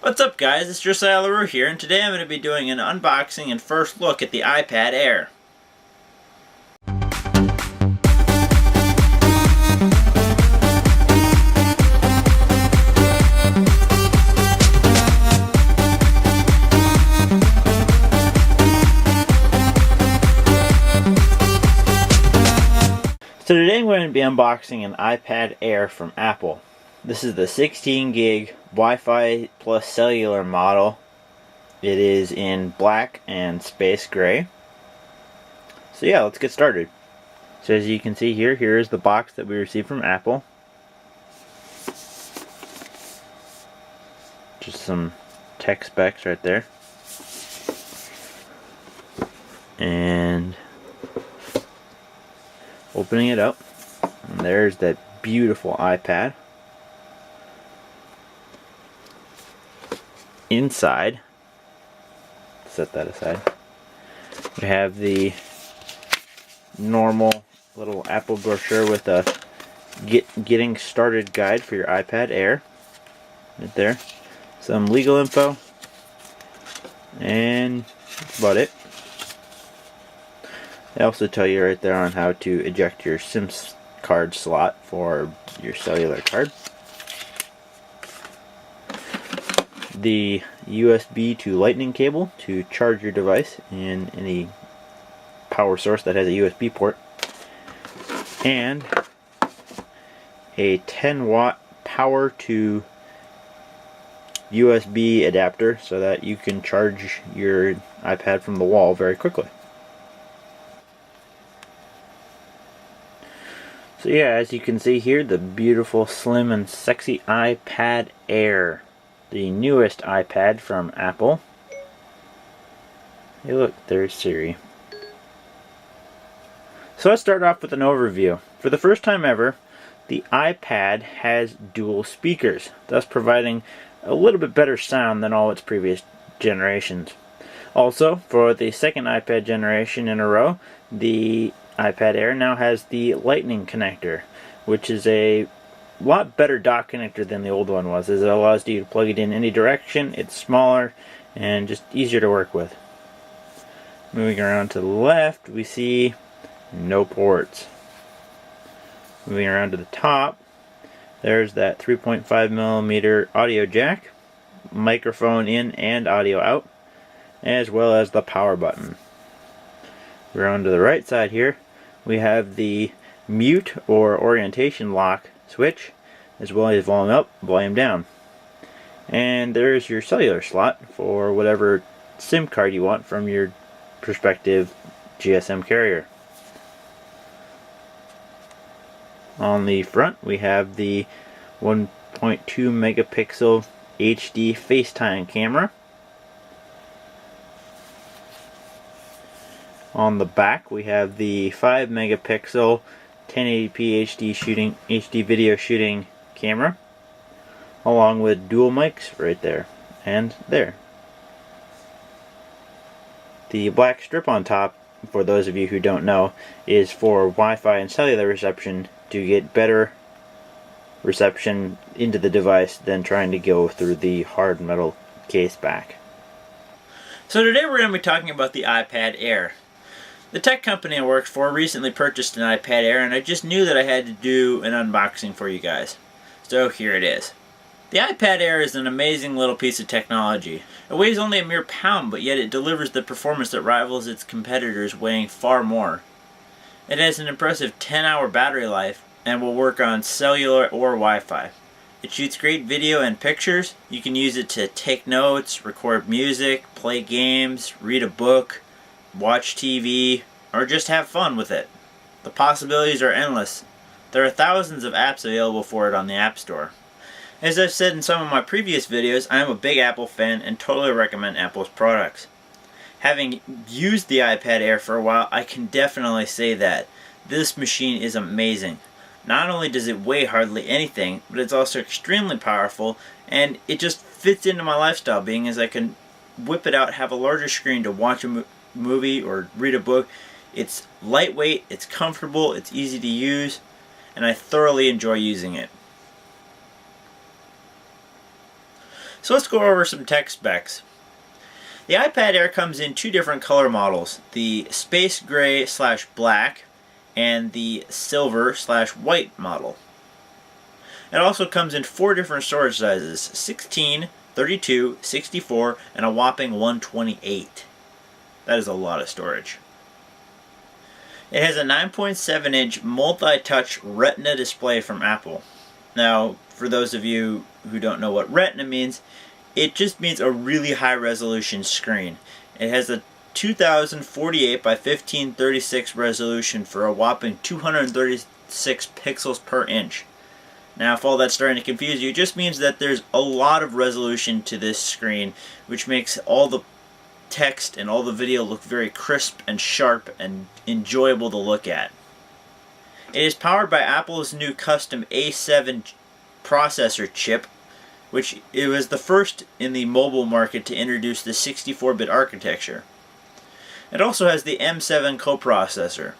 What's up guys, it's Josiah LaRue here, and today I'm going to be doing an unboxing and first look at the iPad Air. So today I'm going to be unboxing an iPad Air from Apple. This is the 16 gig Wi-Fi plus cellular model. It is in black and space gray. So yeah, let's get started. So as you can see here, here is the box that we received from Apple. Just some tech specs right there. And opening it up, and there's that beautiful iPad. Inside, set that aside, we have the normal little Apple brochure with a getting started guide for your iPad Air right there, some legal info, and that's about it. They also tell you right there on how to eject your SIM card slot for your cellular card. The USB to Lightning cable to charge your device in any power source that has a USB port, and a 10-watt power to USB adapter so that you can charge your iPad from the wall very quickly. So yeah, as you can see here, the beautiful, slim, and sexy iPad Air. The newest iPad from Apple. Hey look, there's Siri. So let's start off with an overview. For the first time ever, the iPad has dual speakers, thus providing a little bit better sound than all its previous generations. Also, for the second iPad generation in a row, the iPad Air now has the Lightning connector, which is a lot better dock connector than the old one was, as it allows you to plug it in any direction. It's smaller and just easier to work with. Moving around to the left, we see no ports. Moving around to the top, there's that 3.5mm audio jack, microphone in and audio out, as well as the power button. We're on to the right side here. We have the mute or orientation lock switch, as well as volume up, volume down. And there's your cellular slot for whatever SIM card you want from your prospective GSM carrier. On the front, we have the 1.2 megapixel HD FaceTime camera. On the back, we have the 5 megapixel 1080p HD video shooting camera, along with dual mics right there and there. The black strip on top, for those of you who don't know, is for Wi-Fi and cellular reception to get better reception into the device than trying to go through the hard metal case back. So today we're going to be talking about the iPad Air. The tech company I work for recently purchased an iPad Air, and I just knew that I had to do an unboxing for you guys. So here it is. The iPad Air is an amazing little piece of technology. It weighs only a mere pound, but yet it delivers the performance that rivals its competitors, weighing far more. It has an impressive 10-hour battery life and will work on cellular or Wi-Fi. It shoots great video and pictures. You can use it to take notes, record music, play games, read a book, watch TV, or just have fun with it. The possibilities are endless. There are thousands of apps available for it on the App Store. As I've said in some of my previous videos, I am a big Apple fan and totally recommend Apple's products. Having used the iPad Air for a while, I can definitely say that this machine is amazing. Not only does it weigh hardly anything, but it's also extremely powerful, and it just fits into my lifestyle, being as I can whip it out, have a larger screen to watch a movie or read a book. It's lightweight, it's comfortable, it's easy to use, and I thoroughly enjoy using it. So let's go over some tech specs. The iPad Air comes in two different color models, the space gray / black and the silver / white model. It also comes in four different storage sizes, 16, 32, 64, and a whopping 128. That is a lot of storage. It has a 9.7-inch multi-touch Retina display from Apple. Now, for those of you who don't know what Retina means, it just means a really high resolution screen. It has a 2048 by 1536 resolution for a whopping 236 pixels per inch. Now, if all that's starting to confuse you, it just means that there's a lot of resolution to this screen, which makes all the text and all the video look very crisp and sharp and enjoyable to look at. It is powered by Apple's new custom A7 processor chip, which it was the first in the mobile market to introduce the 64-bit architecture. It also has the M7 coprocessor,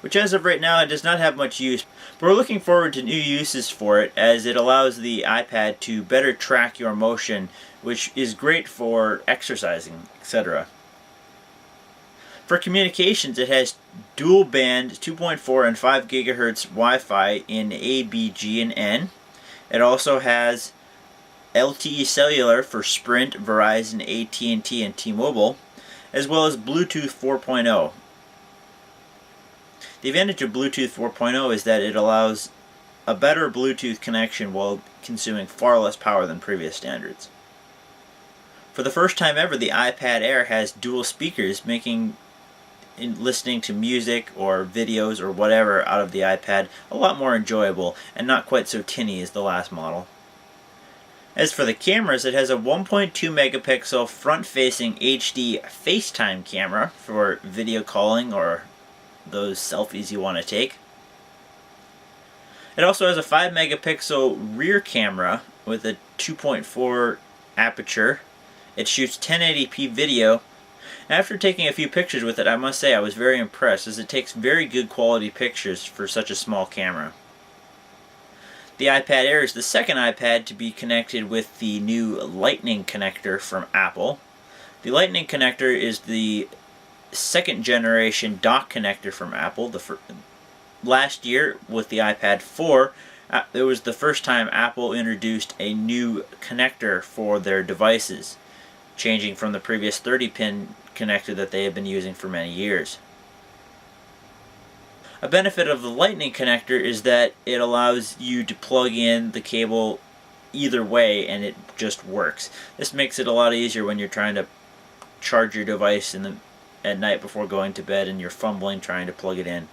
which as of right now it does not have much use, but we're looking forward to new uses for it as it allows the iPad to better track your motion, which is great for exercising, etc. For communications, it has dual band 2.4 and 5 GHz Wi-Fi in A, B, G, and N. It also has LTE cellular for Sprint, Verizon, AT&T, and T-Mobile, as well as Bluetooth 4.0. The advantage of Bluetooth 4.0 is that it allows a better Bluetooth connection while consuming far less power than previous standards. For the first time ever, the iPad Air has dual speakers, making listening to music or videos or whatever out of the iPad a lot more enjoyable and not quite so tinny as the last model. As for the cameras, it has a 1.2 megapixel front-facing HD FaceTime camera for video calling or those selfies you want to take. It also has a 5 megapixel rear camera with a 2.4 aperture. It shoots 1080p video. After taking a few pictures with it, I must say I was very impressed as it takes very good quality pictures for such a small camera. The iPad Air is the second iPad to be connected with the new Lightning connector from Apple. The Lightning connector is the second generation dock connector from Apple. Last year with the iPad 4, it was the first time Apple introduced a new connector for their devices, changing from the previous 30-pin connector that they have been using for many years. A benefit of the Lightning connector is that it allows you to plug in the cable either way and it just works. This makes it a lot easier when you're trying to charge your device at night before going to bed and you're fumbling trying to plug it in.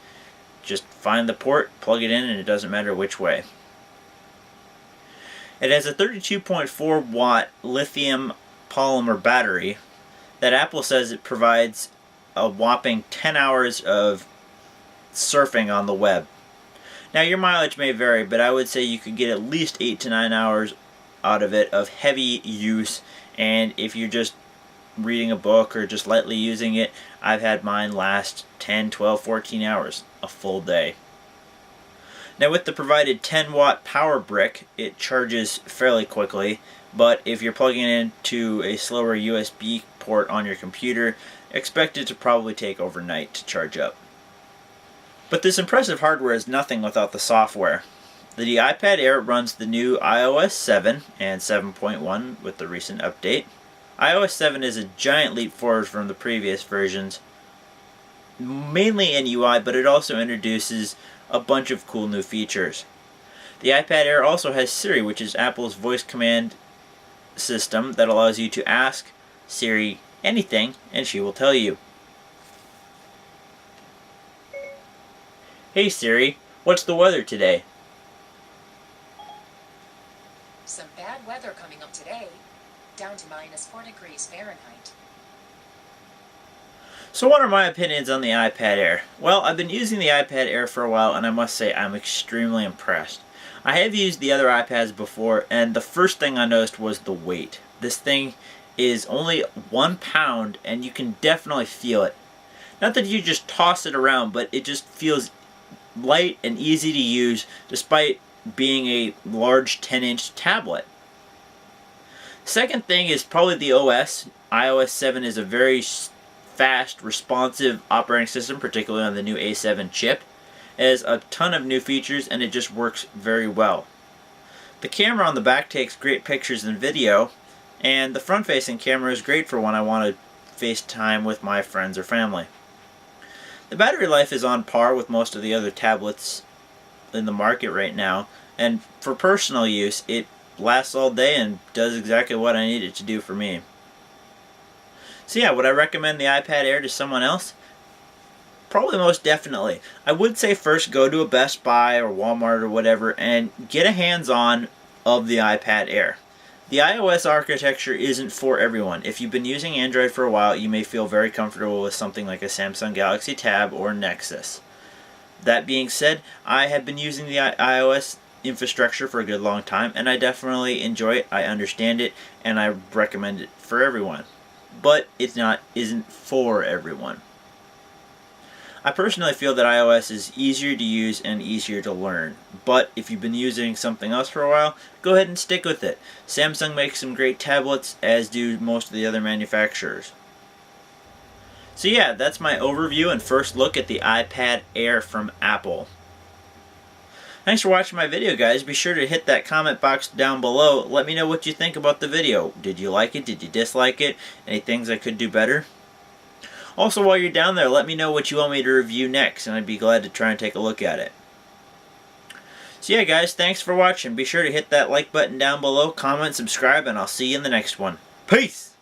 Just find the port, plug it in, and it doesn't matter which way. It has a 32.4 watt lithium polymer battery that Apple says it provides a whopping 10 hours of surfing on the web. Now your mileage may vary, but I would say you could get at least 8 to 9 hours out of it of heavy use, and if you're just reading a book or just lightly using it, I've had mine last 10, 12, 14 hours, a full day. Now with the provided 10 watt power brick, it charges fairly quickly, but if you're plugging it into a slower USB port on your computer, expect it to probably take overnight to charge up. But this impressive hardware is nothing without the software. The iPad Air runs the new iOS 7 and 7.1 with the recent update. iOS 7 is a giant leap forward from the previous versions, mainly in UI, but it also introduces a bunch of cool new features. The iPad Air also has Siri, which is Apple's voice command system that allows you to ask Siri anything and she will tell you. Hey Siri, what's the weather today? Some bad weather coming up today, down to -4 degrees Fahrenheit. So what are my opinions on the iPad Air? Well, I've been using the iPad Air for a while and I must say I'm extremely impressed. I have used the other iPads before and the first thing I noticed was the weight. This thing is only 1 pound and you can definitely feel it. Not that you just toss it around, but it just feels light and easy to use despite being a large 10-inch tablet. Second thing is probably the OS. iOS 7 is a very fast, responsive operating system, particularly on the new A7 chip. It has a ton of new features and it just works very well. The camera on the back takes great pictures and video, and the front-facing camera is great for when I want to FaceTime with my friends or family. The battery life is on par with most of the other tablets in the market right now, and for personal use it lasts all day and does exactly what I need it to do for me. So yeah, would I recommend the iPad Air to someone else? Probably most definitely. I would say first go to a Best Buy or Walmart or whatever and get a hands-on of the iPad Air. The iOS architecture isn't for everyone. If you've been using Android for a while, you may feel very comfortable with something like a Samsung Galaxy Tab or Nexus. That being said, I have been using the iOS infrastructure for a good long time, and I definitely enjoy it, I understand it, and I recommend it for everyone. But it isn't for everyone. I personally feel that iOS is easier to use and easier to learn, but if you've been using something else for a while, go ahead and stick with it. Samsung makes some great tablets, as do most of the other manufacturers. So yeah, that's my overview and first look at the iPad Air from Apple. Thanks for watching my video, guys. Be sure to hit that comment box down below. Let me know what you think about the video. Did you like it? Did you dislike it? Any things I could do better? Also, while you're down there, let me know what you want me to review next, and I'd be glad to try and take a look at it. So yeah, guys, thanks for watching. Be sure to hit that like button down below, comment, subscribe, and I'll see you in the next one. Peace!